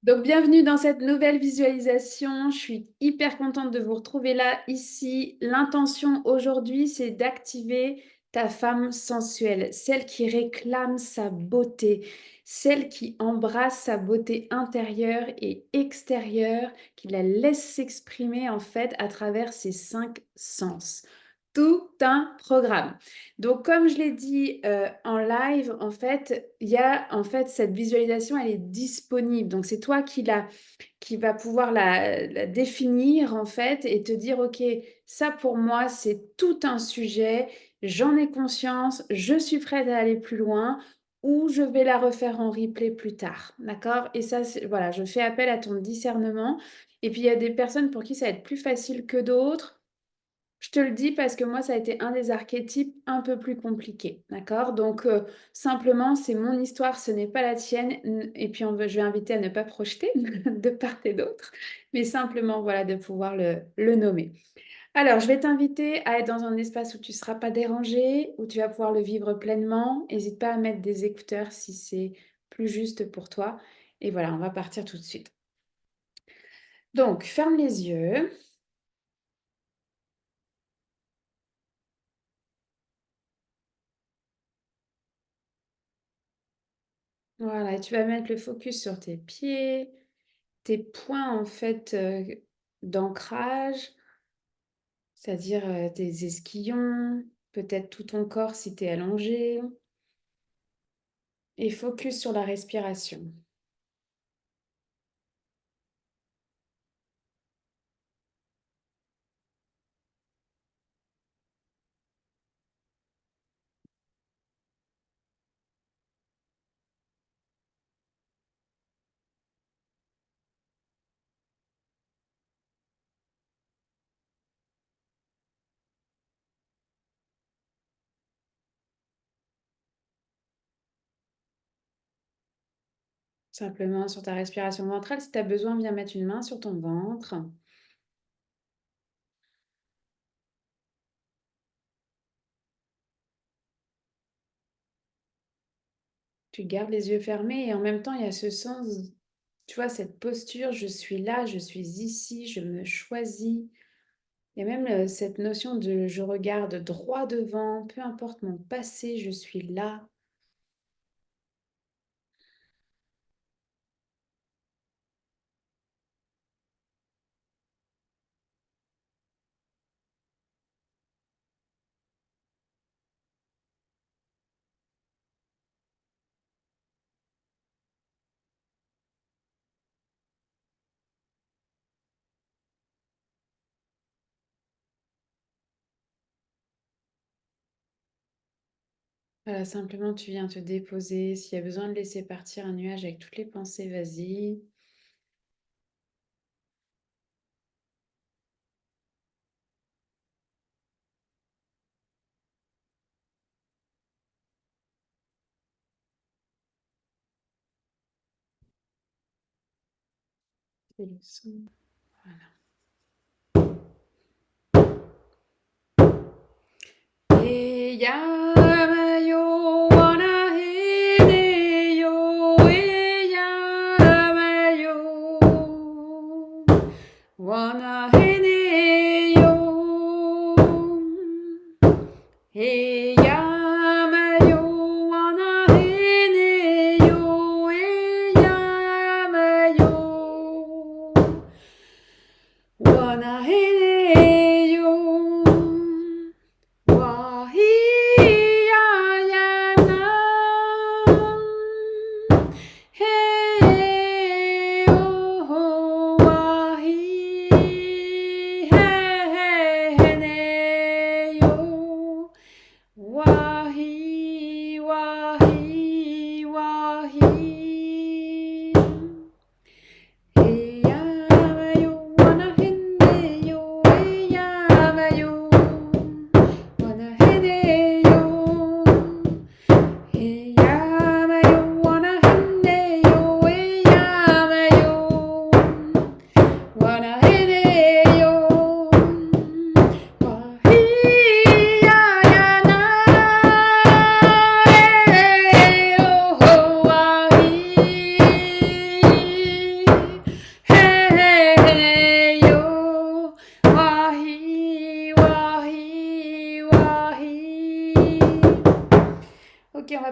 Donc, bienvenue dans cette nouvelle visualisation. Je suis hyper contente de vous retrouver là, ici. L'intention aujourd'hui, c'est d'activer ta femme sensuelle, celle qui réclame sa beauté, celle qui embrasse sa beauté intérieure et extérieure, qui la laisse s'exprimer en fait à travers ses 5 sens. Tout un programme. Donc, comme je l'ai dit en live, en fait, il y a en fait cette visualisation, elle est disponible. Donc, c'est toi qui va pouvoir la définir en fait et te dire, OK, ça pour moi, c'est tout un sujet. J'en ai conscience, je suis prête à aller plus loin ou je vais la refaire en replay plus tard. D'accord? Et ça, voilà, je fais appel à ton discernement. Et puis, il y a des personnes pour qui ça va être plus facile que d'autres. Je te le dis parce que moi, ça a été un des archétypes un peu plus compliqués, d'accord? Donc, simplement, c'est mon histoire, ce n'est pas la tienne. Et puis, je vais inviter à ne pas projeter de part et d'autre, mais simplement, voilà, de pouvoir le nommer. Alors, je vais t'inviter à être dans un espace où tu ne seras pas dérangé, où tu vas pouvoir le vivre pleinement. N'hésite pas à mettre des écouteurs si c'est plus juste pour toi. Et voilà, on va partir tout de suite. Donc, ferme les yeux. Voilà, et tu vas mettre le focus sur tes pieds, tes points en fait d'ancrage, c'est-à-dire tes ischions, peut-être tout ton corps si tu es allongé, et focus sur la respiration. Simplement sur ta respiration ventrale, si tu as besoin, viens mettre une main sur ton ventre. Tu gardes les yeux fermés et en même temps, il y a ce sens, tu vois, cette posture, je suis là, je suis ici, je me choisis. Il y a même cette notion de je regarde droit devant, peu importe mon passé, je suis là. Voilà, simplement, tu viens te déposer. S'il y a besoin de laisser partir un nuage avec toutes les pensées, vas-y. Et le son. Et yamayo wana hene yo, e yamayo wana hene yo, e yamayo wana hene yo, e yamayo wana hene yo.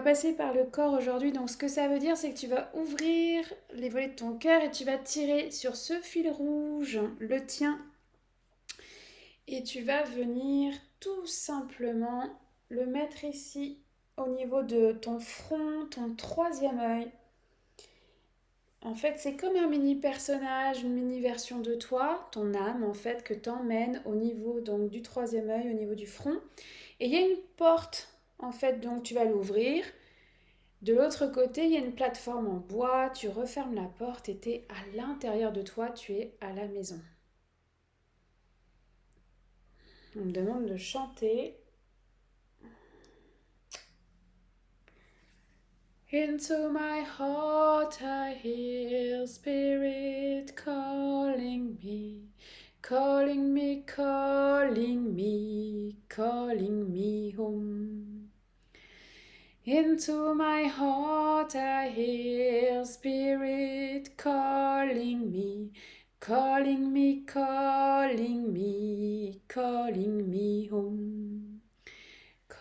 passer par le corps aujourd'hui. Donc, ce que ça veut dire, c'est que tu vas ouvrir les volets de ton cœur et tu vas tirer sur ce fil rouge, le tien. Et tu vas venir tout simplement le mettre ici, au niveau de ton front, ton troisième œil. En fait, c'est comme un mini personnage, une mini version de toi, ton âme en fait, que t'emmènes au niveau donc du troisième œil, au niveau du front. Et il y a une porte en fait, donc tu vas l'ouvrir. De l'autre côté, il y a une plateforme en bois, tu refermes la porte et tu es à l'intérieur de toi, tu es à la maison. On me demande de chanter. Into my heart I hear spirit calling me, calling me, calling me, calling me home. Into my heart I hear spirit calling me, calling me, calling me, calling me home.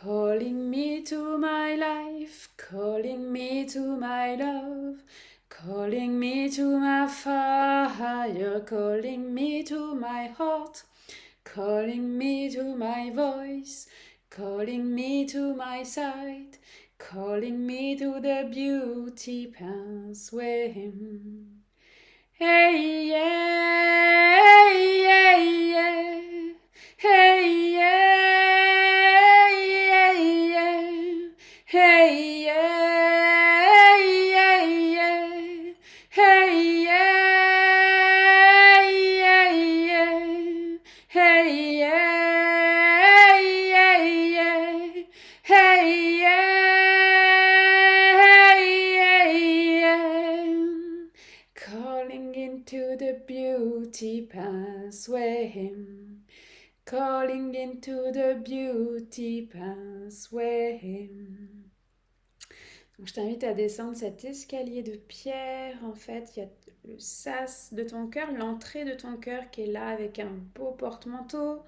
Calling me to my life, calling me to my love, calling me to my fire, calling me to my heart, calling me to my voice, calling me to my side, calling me to the beauty pathway. Hey yeah, hey yeah, hey yeah, hey yeah, hey yeah, hey yeah, hey yeah, hey yeah. Calling into the beauty pathway, calling into the beauty pathway. Donc, je t'invite à descendre cet escalier de pierre. En fait, il y a le sas de ton cœur, l'entrée de ton cœur qui est là avec un beau porte-manteau.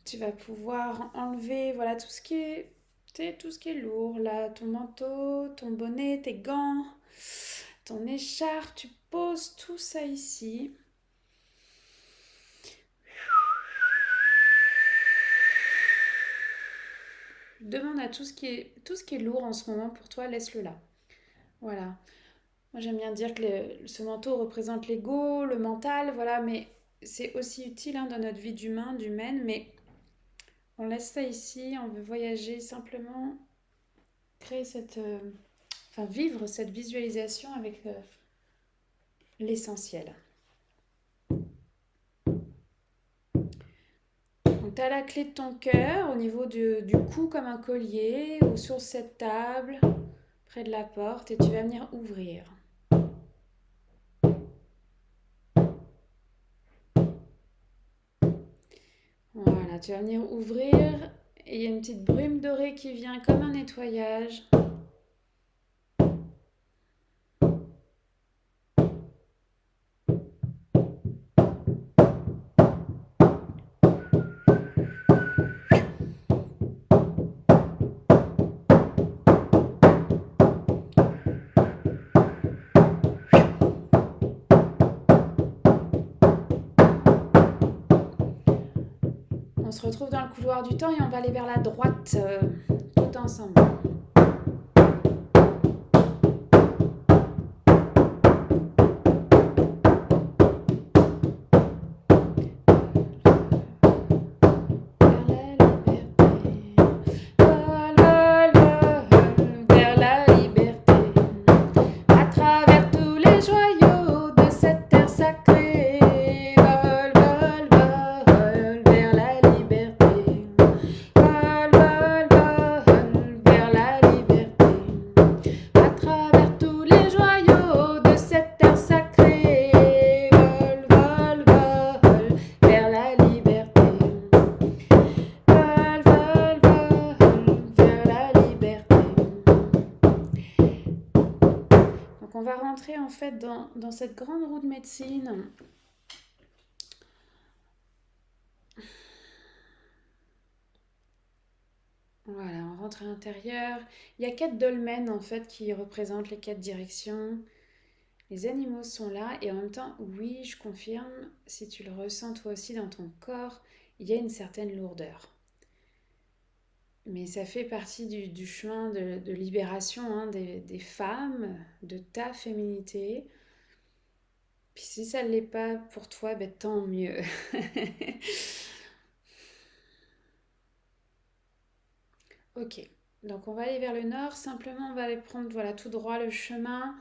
Tu vas pouvoir enlever voilà tout ce qui est lourd là, ton manteau, ton bonnet, tes gants, ton écharpe. Tu poses tout ça ici. Demande à tout ce qui est lourd en ce moment pour toi, laisse-le là. Voilà. Moi j'aime bien dire que ce manteau représente l'ego, le mental, voilà, mais c'est aussi utile dans notre vie d'humaine, mais on laisse ça ici, on veut voyager simplement, créer vivre cette visualisation avec l'essentiel. Donc tu as la clé de ton cœur au niveau du cou comme un collier ou sur cette table près de la porte et tu vas venir ouvrir. Voilà, tu vas venir ouvrir et il y a une petite brume dorée qui vient comme un nettoyage. On se retrouve dans le couloir du temps et on va aller vers la droite tout ensemble. On va rentrer en fait dans cette grande roue de médecine. Voilà, on rentre à l'intérieur. Il y a 4 dolmens en fait qui représentent les 4 directions. Les animaux sont là et en même temps, oui, je confirme, si tu le ressens toi aussi dans ton corps, il y a une certaine lourdeur. Mais ça fait partie du chemin de libération hein, des femmes, de ta féminité. Puis si ça ne l'est pas pour toi, ben, tant mieux. Ok, donc on va aller vers le nord. Simplement, on va aller prendre voilà, tout droit le chemin.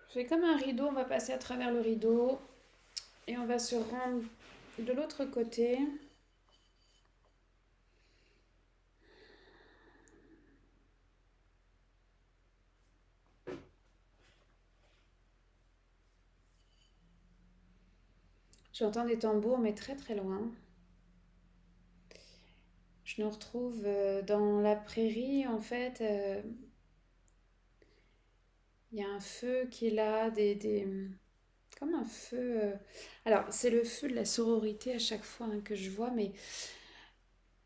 C'est comme un rideau, on va passer à travers le rideau et on va se rendre de l'autre côté. J'entends des tambours, mais très très loin. Je nous retrouve dans la prairie, en fait. Il y a un feu qui est là, comme un feu. Alors, c'est le feu de la sororité à chaque fois hein, que je vois, mais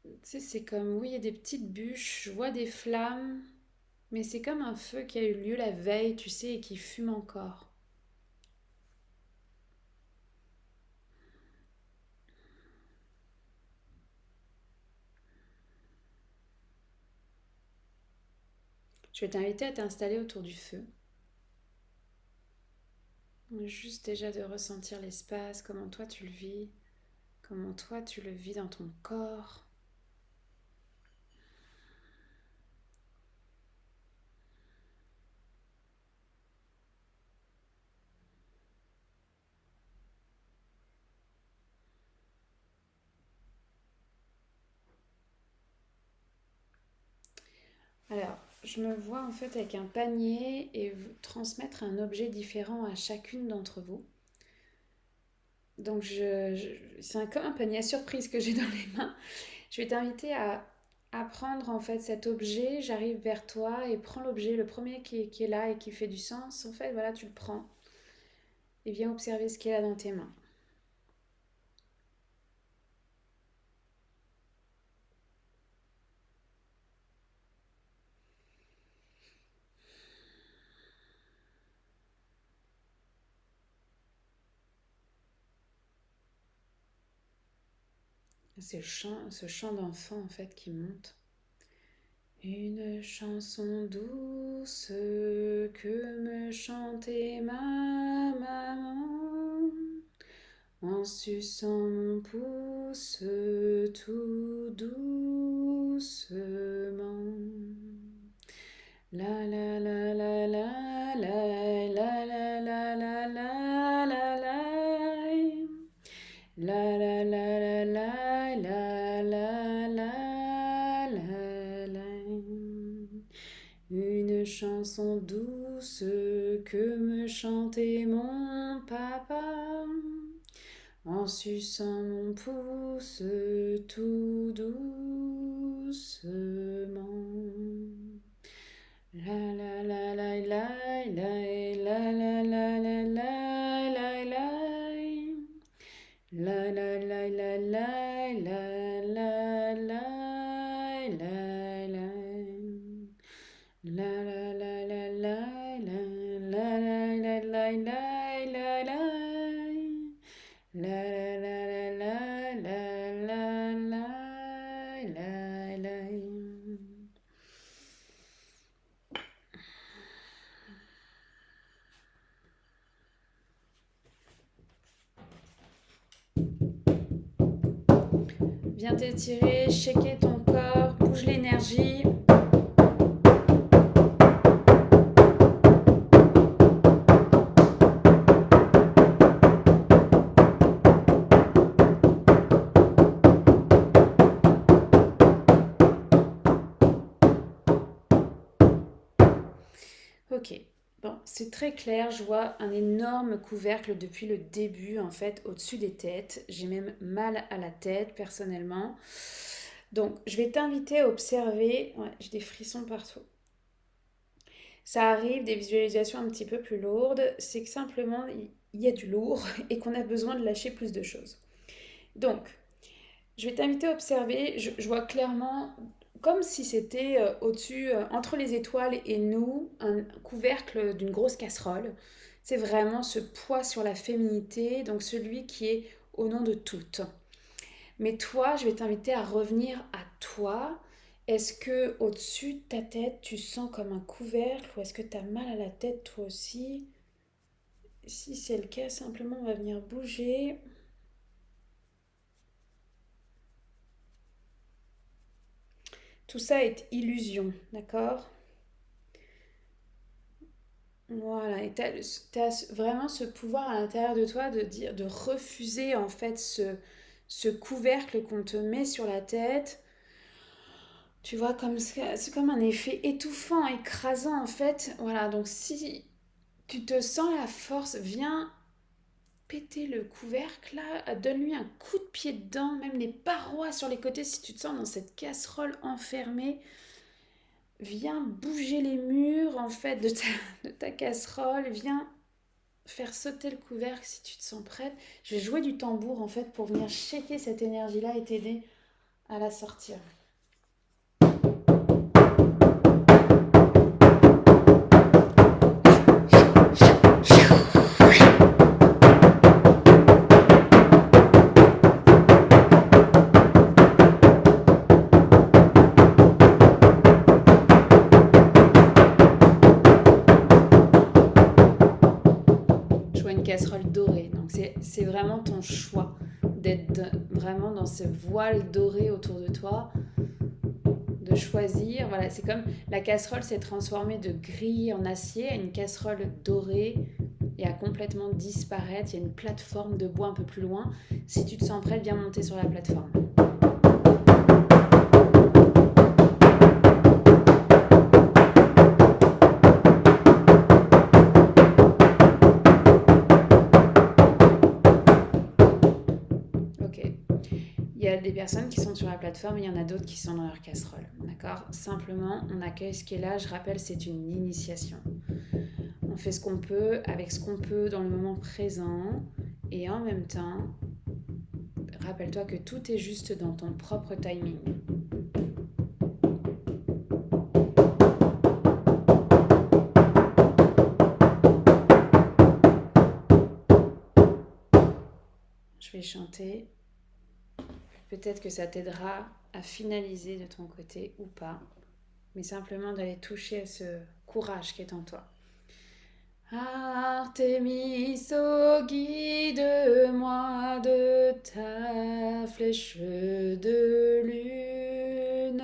tu sais, c'est comme, oui, il y a des petites bûches, je vois des flammes, mais c'est comme un feu qui a eu lieu la veille, tu sais, et qui fume encore. Je vais t'inviter à t'installer autour du feu. Juste déjà de ressentir l'espace, comment toi tu le vis, comment toi tu le vis dans ton corps. Alors, je me vois en fait avec un panier et vous transmettre un objet différent à chacune d'entre vous. Donc, c'est comme un panier à surprise que j'ai dans les mains. Je vais t'inviter à prendre en fait cet objet. J'arrive vers toi et prends l'objet, le premier qui est là et qui fait du sens. En fait, voilà, tu le prends et viens observer ce qu'il y a là dans tes mains. C'est ce chant d'enfant en fait qui monte. Une chanson douce que me chantait ma maman en suçant mon pouce tout doucement. La la la la la la la la la la la la la. La la la la la la la la la. Une chanson douce que me chantait mon papa en suçant mon pouce tout doucement. La la la la la la la la la la la la la. La la la la la la la la la la. La la la la la la la la la la la la. La la la la la la la la la. Viens t'étirer, shaker ton corps, bouge l'énergie. Ok, bon, c'est très clair, je vois un énorme couvercle depuis le début, en fait, au-dessus des têtes. J'ai même mal à la tête, personnellement. Donc, je vais t'inviter à observer, ouais, j'ai des frissons partout. ça arrive des visualisations un petit peu plus lourdes, c'est que simplement il y a du lourd et qu'on a besoin de lâcher plus de choses. Donc, je vais t'inviter à observer, je vois clairement comme si c'était au-dessus, entre les étoiles et nous, un couvercle d'une grosse casserole. C'est vraiment ce poids sur la féminité, donc celui qui est au nom de toutes. Mais toi, je vais t'inviter à revenir à toi. Est-ce que au-dessus de ta tête, tu sens comme un couvercle ou est-ce que tu as mal à la tête toi aussi? Si c'est le cas, simplement on va venir bouger. Tout ça est illusion, d'accord? Voilà, et tu as vraiment ce pouvoir à l'intérieur de toi de dire, de refuser en fait ce couvercle qu'on te met sur la tête. Tu vois, comme c'est comme un effet étouffant, écrasant en fait. Voilà, donc si tu te sens la force, viens péter le couvercle là, donne-lui un coup de pied dedans, même les parois sur les côtés si tu te sens dans cette casserole enfermée. Viens bouger les murs en fait de ta casserole, viens faire sauter le couvercle si tu te sens prête. Je vais jouer du tambour en fait pour venir shaker cette énergie-là et t'aider à la sortir. Je vois une casserole dorée, donc c'est vraiment ton choix d'être vraiment dans ce voile doré autour de toi, de choisir. Voilà, c'est comme la casserole s'est transformée de gris en acier à une casserole dorée et à complètement disparaître. Il y a une plateforme de bois un peu plus loin. Si tu te sens prête, viens monter sur la plateforme. Ok. Il y a des personnes qui sont sur la plateforme et il y en a d'autres qui sont dans leur casserole. D'accord? Simplement, on accueille ce qui est là. Je rappelle, c'est une initiation. On fait ce qu'on peut avec ce qu'on peut dans le moment présent et en même temps, rappelle-toi que tout est juste dans ton propre timing. Je vais chanter. Peut-être que ça t'aidera à finaliser de ton côté ou pas, mais simplement d'aller toucher à ce courage qui est en toi. Artémis, oh, guide-moi de ta flèche de lune.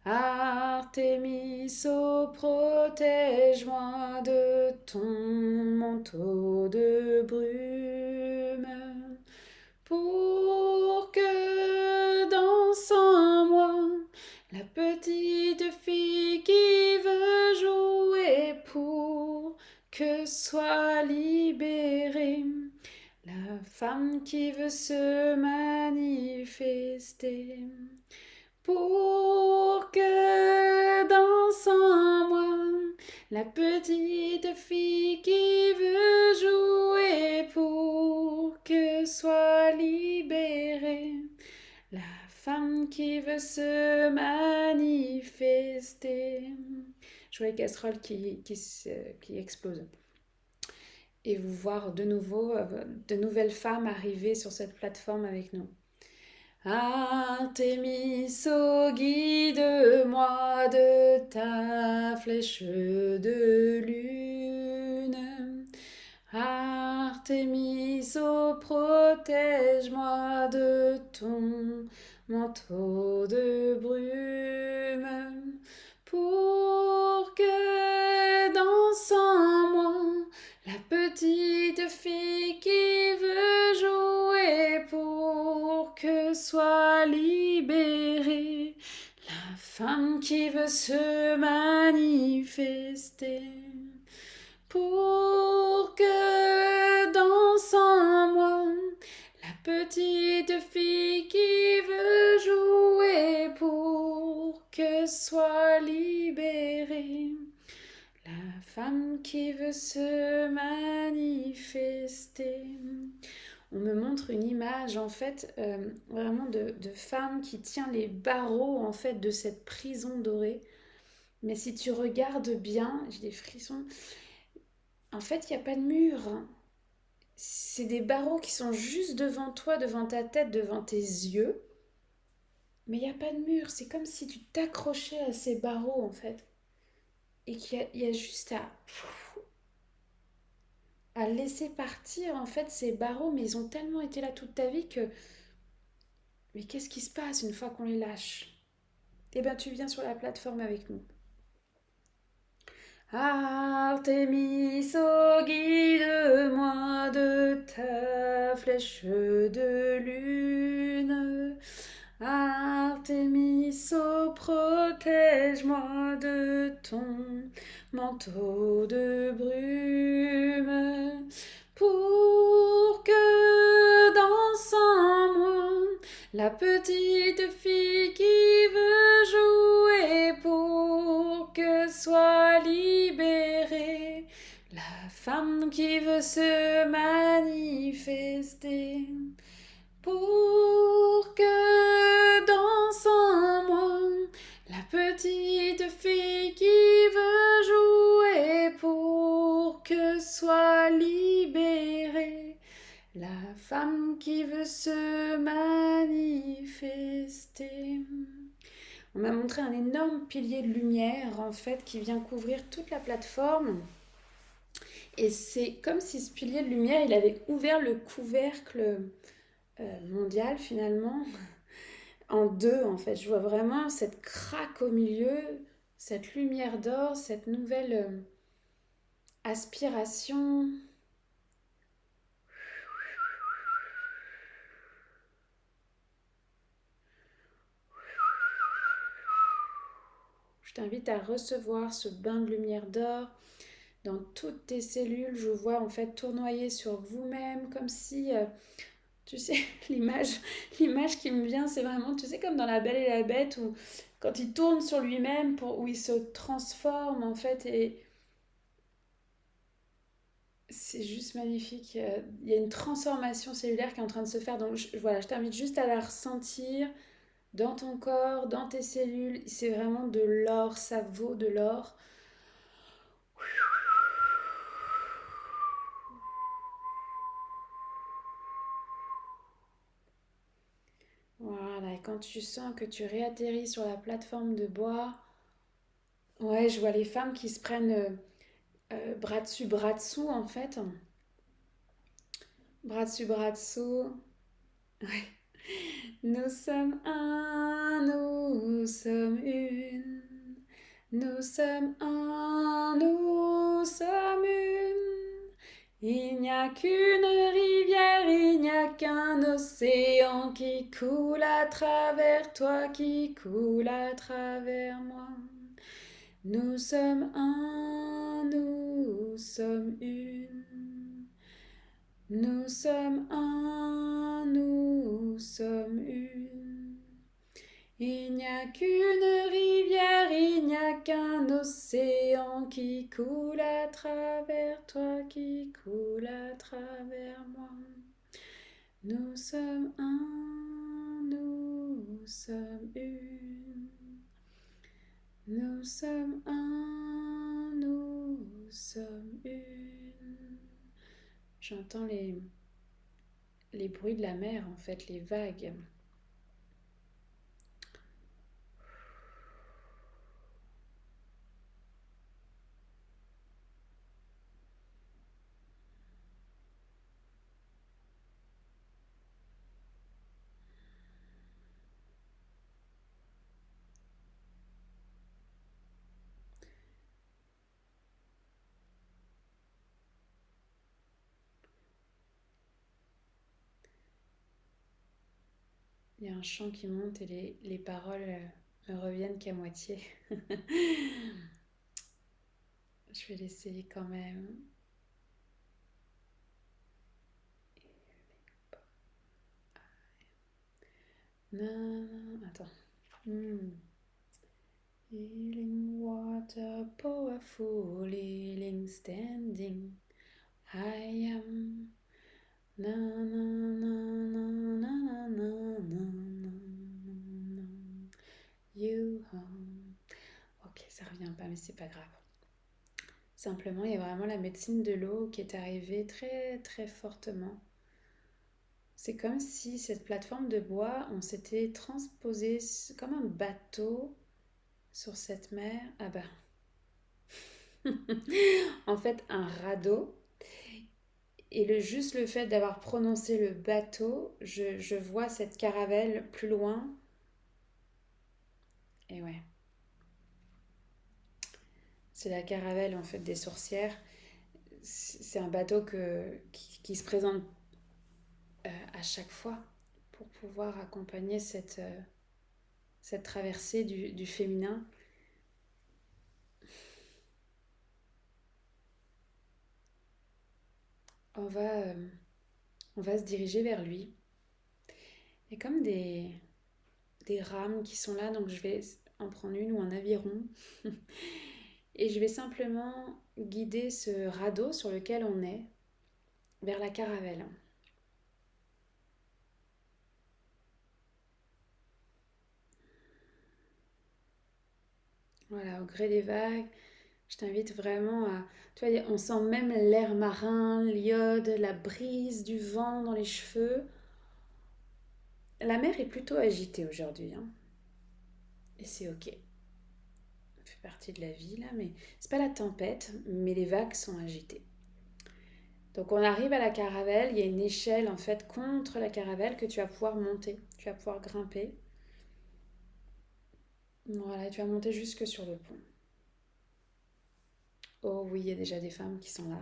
Artémis, oh, protège-moi de ton manteau de brume. Pour que danse en moi la petite fille qui veut jouer, pour que soit libérée la femme qui veut se manifester. Pour que danse en moi la petite fille qui veut jouer, pour que soit libérée la femme qui veut se manifester. Je vois les casseroles qui explosent. Et vous voir de nouveau de nouvelles femmes arriver sur cette plateforme avec nous. Artémis, oh, guide-moi de ta flèche de lune. Artémis, oh, protège-moi de ton manteau de brume, pour que danse en moi la petite fille qui veut jouer, pour que soit libérée la femme qui veut se manifester. Pour que danse en moi la petite fille qui veut jouer, pour que soit libérée La femme qui veut se manifester. On me montre une image en fait vraiment de femme qui tient les barreaux en fait de cette prison dorée. Mais si tu regardes bien, j'ai des frissons, en fait il n'y a pas de mur. C'est des barreaux qui sont juste devant toi, devant ta tête, devant tes yeux. Mais il n'y a pas de mur. C'est comme si tu t'accrochais à ces barreaux en fait. Et qu'il y a juste à laisser partir en fait ces barreaux. Mais ils ont tellement été là toute ta vie que... Mais qu'est-ce qui se passe une fois qu'on les lâche? Eh bien, tu viens sur la plateforme avec nous. Artémis, oh, guide-moi de ta flèche de lune. Artémis, oh, protège-moi de ton manteau de brume. Pour que danse en moi la petite fille qui veut jouer, pour que soit libérée la femme qui veut se manifester. Pour que danse en moi la petite fille qui veut jouer, pour que soit libérée la femme qui veut se manifester. On m'a montré un énorme pilier de lumière en fait qui vient couvrir toute la plateforme. Et c'est comme si ce pilier de lumière, il avait ouvert le couvercle mondial finalement en deux en fait. Je vois vraiment cette craque au milieu, cette lumière d'or, cette nouvelle aspiration. Je t'invite à recevoir ce bain de lumière d'or dans toutes tes cellules. Je vous vois en fait tournoyer sur vous-même comme si, tu sais, l'image qui me vient, c'est vraiment, tu sais, comme dans La Belle et la Bête où quand il tourne sur lui-même, où il se transforme en fait et c'est juste magnifique. Il y a une transformation cellulaire qui est en train de se faire. Donc voilà, je t'invite juste à la ressentir dans ton corps, dans tes cellules. C'est vraiment de l'or, ça vaut de l'or. Voilà, et quand tu sens que tu réatterris sur la plateforme de bois, ouais, je vois les femmes qui se prennent bras dessus, bras dessous en fait. Bras dessus, bras dessous. Ouais. Nous sommes un, nous sommes une. Nous sommes un, nous sommes une. Il n'y a qu'une rivière, il n'y a qu'un océan qui coule à travers toi, qui coule à travers moi. Nous sommes un, nous sommes une. Nous sommes un, nous sommes une. Il n'y a qu'une rivière, il n'y a qu'un océan qui coule à travers toi, qui coule à travers moi. Nous sommes un, nous sommes une. Nous sommes un, nous sommes une. J'entends les bruits de la mer, en fait, les vagues. Il y a un chant qui monte et les paroles me reviennent qu'à moitié. Je vais l'essayer quand même. Non, attends. Healing water, powerful, healing standing. I am. Na, na, na, na, na, na, na, na, na. You are. Ok, ça revient pas, mais c'est pas grave. Simplement, il y a vraiment la médecine de l'eau qui est arrivée très très fortement. C'est comme si cette plateforme de bois, on s'était transposé comme un bateau sur cette mer. Ah bah, en fait, un radeau. Et juste le fait d'avoir prononcé le bateau, je vois cette caravelle plus loin. Et ouais, c'est la caravelle en fait des sorcières. C'est un bateau qui se présente à chaque fois pour pouvoir accompagner cette traversée du féminin. On va, euh, on va se diriger vers lui. Il y a comme des rames qui sont là, donc je vais en prendre une ou un aviron. Et je vais simplement guider ce radeau sur lequel on est vers la caravelle. Voilà, au gré des vagues, je t'invite vraiment à... Tu vois, on sent même l'air marin, l'iode, la brise du vent dans les cheveux. La mer est plutôt agitée aujourd'hui, hein, et c'est ok. Ça fait partie de la vie, là, mais c'est pas la tempête, mais les vagues sont agitées. Donc on arrive à la caravelle, il y a une échelle en fait contre la caravelle que tu vas pouvoir monter, tu vas pouvoir grimper. Voilà, tu vas monter jusque sur le pont. Oh oui, il y a déjà des femmes qui sont là.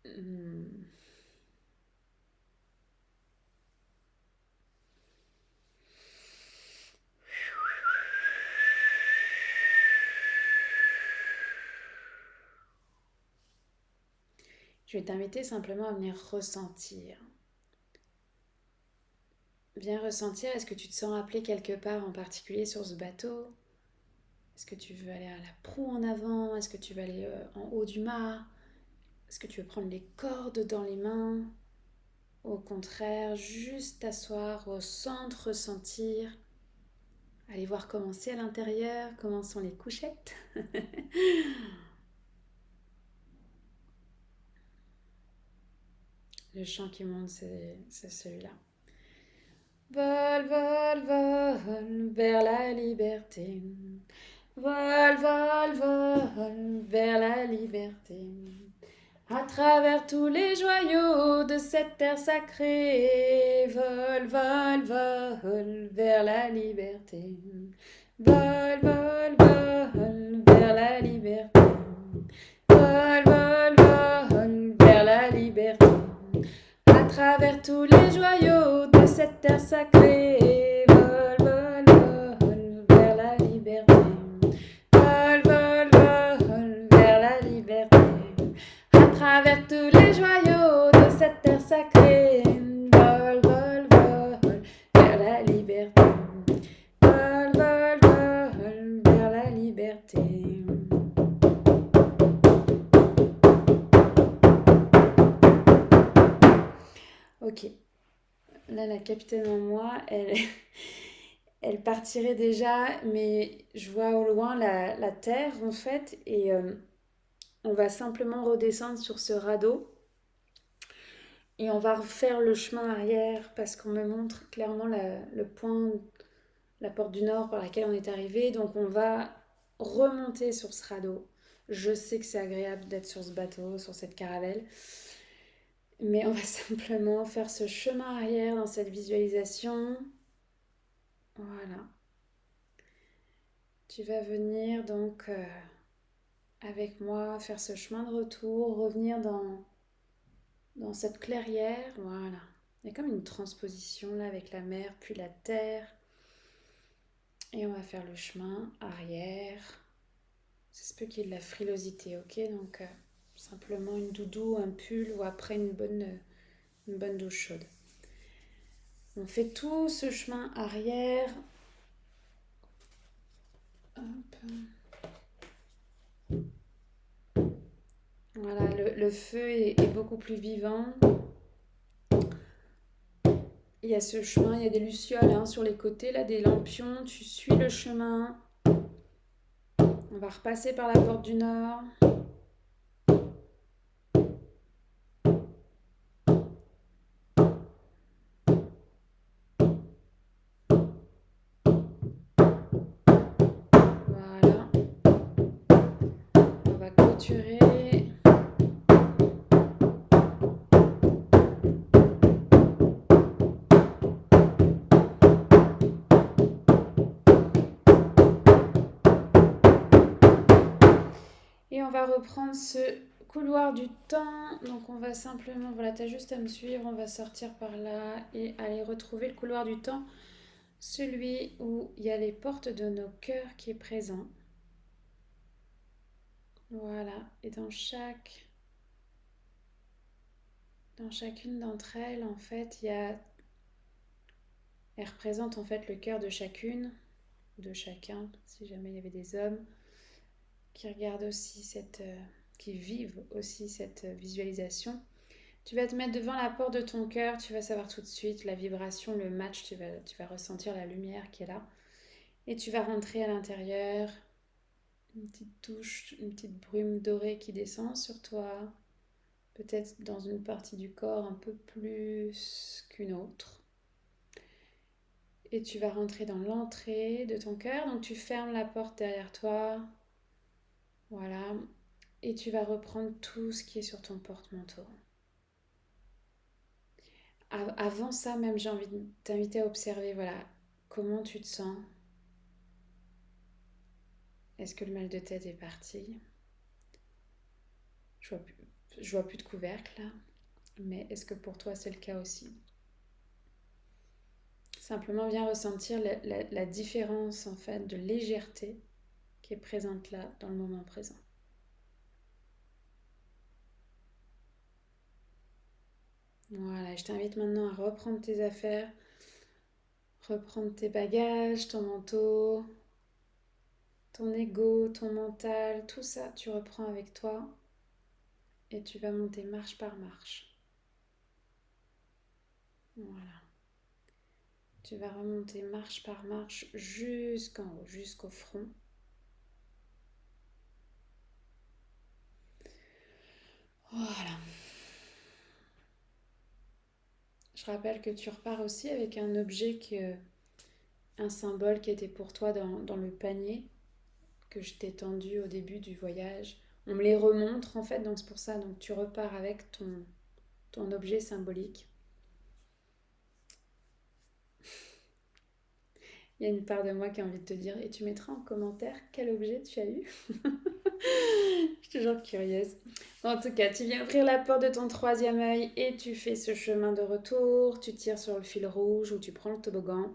Hmm. Je vais t'inviter simplement à venir ressentir. Viens ressentir, est-ce que tu te sens appelé quelque part en particulier sur ce bateau? Est-ce que tu veux aller à la proue en avant? Est-ce que tu veux aller en haut du mât? Est-ce que tu veux prendre les cordes dans les mains? Au contraire, juste t'asseoir au centre, ressentir. Aller voir comment c'est à l'intérieur, comment sont les couchettes. Le chant qui monte, c'est celui-là. Vol, vol, vol vers la liberté. Vol, vol, vol vers la liberté. À travers tous les joyaux de cette terre sacrée. Vol, vol, vol vers la liberté. Vol, vol, vol vers la liberté. Vol, vol, vol vers la liberté. À travers tous les joyaux de cette terre sacrée. Vol, vol, vol vers la liberté. Vol, vol, vol vers la liberté. À travers tous les joyaux de cette terre sacrée. Vol, vol, vol vers la liberté. Vol, vol, vol vers la liberté. Ok, là la capitaine en moi, elle partirait déjà, mais je vois au loin la terre en fait, et on va simplement redescendre sur ce radeau et on va refaire le chemin arrière parce qu'on me montre clairement le point, la porte du nord par laquelle on est arrivé. Donc on va remonter sur ce radeau. Je sais que c'est agréable d'être sur ce bateau, sur cette caravelle, mais on va simplement faire ce chemin arrière dans cette visualisation. Voilà. Tu vas venir donc avec moi faire ce chemin de retour, revenir dans cette clairière. Voilà. Il y a comme une transposition là avec la mer puis la terre. Et on va faire le chemin arrière. Ça se peut qu'il y ait de la frilosité, ok? Donc simplement une doudou, un pull ou après une bonne douche chaude. On fait tout ce chemin arrière. Hop. Voilà, le feu est beaucoup plus vivant. Il y a ce chemin, il y a des lucioles hein, sur les côtés, là, des lampions. Tu suis le chemin. On va repasser par la porte du nord. Voilà. On va clôturer. Et on va reprendre ce couloir du temps. Donc on va simplement, voilà, tu as juste à me suivre. On va sortir par là et aller retrouver le couloir du temps. Celui où il y a les portes de nos cœurs qui est présent. Voilà. Et dans chacune d'entre elles, en fait, elle représente en fait le cœur de chacune, de chacun, si jamais il y avait des hommes qui regardent aussi qui vivent aussi cette visualisation. Tu vas te mettre devant la porte de ton cœur, tu vas savoir tout de suite la vibration, le match, tu vas ressentir la lumière qui est là. Et tu vas rentrer à l'intérieur, une petite touche, une petite brume dorée qui descend sur toi, peut-être dans une partie du corps un peu plus qu'une autre. Et tu vas rentrer dans l'entrée de ton cœur, donc tu fermes la porte derrière toi, voilà, et tu vas reprendre tout ce qui est sur ton porte-manteau. Avant ça, même, j'ai envie de t'inviter à observer, voilà, comment tu te sens. Est-ce que le mal de tête est parti? Je vois plus de couvercle là, mais est-ce que pour toi c'est le cas aussi? Simplement viens ressentir la différence en fait de légèreté qui est présente là dans le moment présent. Voilà, je t'invite maintenant à reprendre tes affaires, reprendre tes bagages, ton manteau, ton ego, ton mental, tout ça, tu reprends avec toi et tu vas monter marche par marche. Voilà. Tu vas remonter marche par marche jusqu'en haut, jusqu'au front. Voilà. Je rappelle que tu repars aussi avec un objet, un symbole qui était pour toi dans le panier que je t'ai tendu au début du voyage. On me les remontre en fait, donc c'est pour ça. Donc tu repars avec ton objet symbolique. Il y a une part de moi qui a envie de te dire, et tu mettras en commentaire quel objet tu as eu. Je suis toujours curieuse. En tout cas, tu viens ouvrir la porte de ton troisième œil et tu fais ce chemin de retour. Tu tires sur le fil rouge ou tu prends le toboggan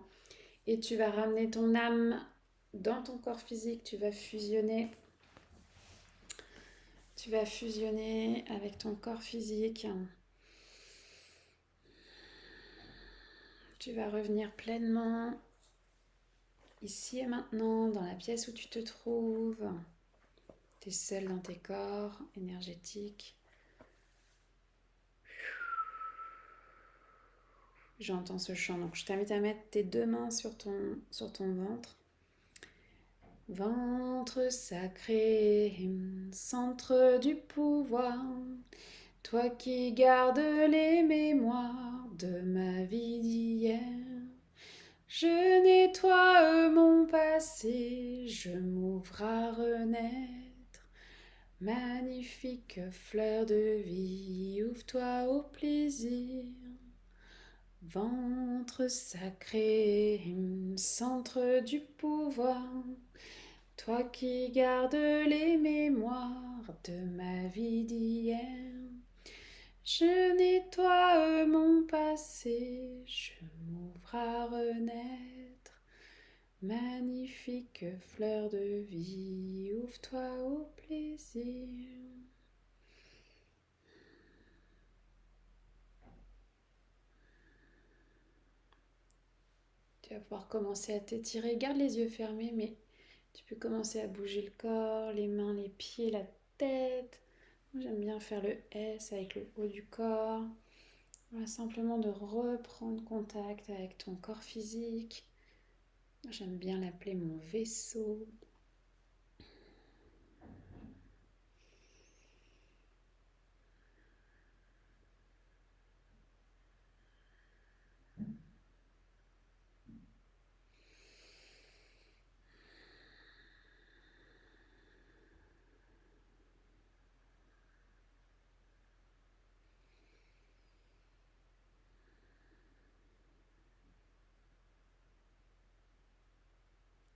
et tu vas ramener ton âme dans ton corps physique. Tu vas fusionner avec ton corps physique. Tu vas revenir pleinement ici et maintenant dans la pièce où tu te trouves. Tu es seul dans tes corps énergétiques. J'entends ce chant, donc je t'invite à mettre tes deux mains sur ton ventre. Ventre sacré, centre du pouvoir, toi qui gardes les mémoires de ma vie d'hier. Je nettoie mon passé, je m'ouvre à renaître. Magnifique fleur de vie, ouvre-toi au plaisir. Ventre sacré, centre du pouvoir, toi qui gardes les mémoires de ma vie d'hier. Je nettoie mon passé, je m'ouvre à renaître. Magnifique fleur de vie, ouvre-toi au plaisir. Tu vas pouvoir commencer à t'étirer. Garde les yeux fermés, mais tu peux commencer à bouger le corps, les mains, les pieds, la tête. Moi, j'aime bien faire le S avec le haut du corps. Voilà, simplement de reprendre contact avec ton corps physique. Moi, j'aime bien l'appeler mon vaisseau.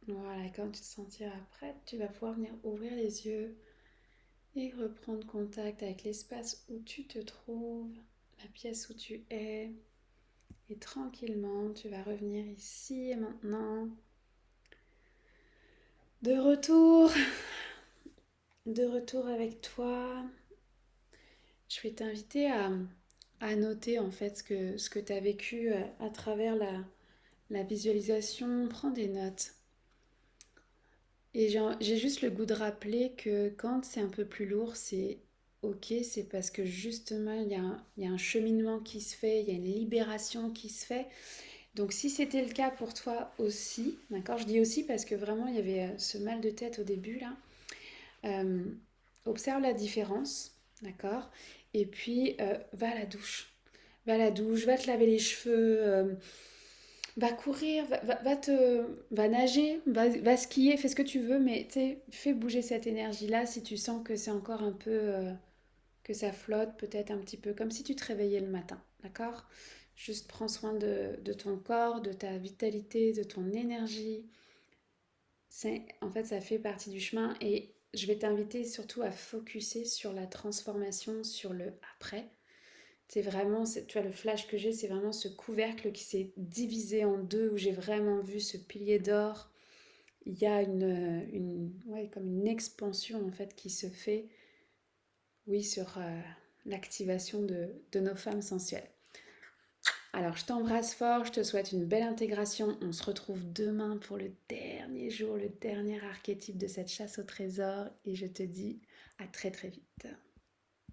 Voilà, quand tu te sentiras prête, tu vas pouvoir venir ouvrir les yeux et reprendre contact avec l'espace où tu te trouves, la pièce où tu es. Et tranquillement, tu vas revenir ici et maintenant. De retour, de retour avec toi. Je vais t'inviter à noter en fait ce que tu as vécu à travers la visualisation. Prends des notes. Et j'ai juste le goût de rappeler que quand c'est un peu plus lourd, c'est ok, c'est parce que justement, il y a un cheminement qui se fait, il y a une libération qui se fait. Donc si c'était le cas pour toi aussi, d'accord, je dis aussi parce que vraiment il y avait ce mal de tête au début là, euh, observe la différence, d'accord, et puis va à la douche. Va à la douche, va te laver les cheveux, va courir, va nager, va skier, fais ce que tu veux, mais fais bouger cette énergie-là si tu sens que c'est encore un peu, que ça flotte, peut-être un petit peu, comme si tu te réveillais le matin, d'accord? Juste prends soin de ton corps, de ta vitalité, de ton énergie. En fait, ça fait partie du chemin et je vais t'inviter surtout à focuser sur la transformation, sur le après. C'est vraiment, tu vois, le flash que j'ai, c'est vraiment ce couvercle qui s'est divisé en deux, où j'ai vraiment vu ce pilier d'or. Il y a ouais, comme une expansion en fait qui se fait, oui, sur l'activation de nos femmes sensuelles. Alors, je t'embrasse fort, je te souhaite une belle intégration. On se retrouve demain pour le dernier jour, le dernier archétype de cette chasse au trésor. Et je te dis à très très vite.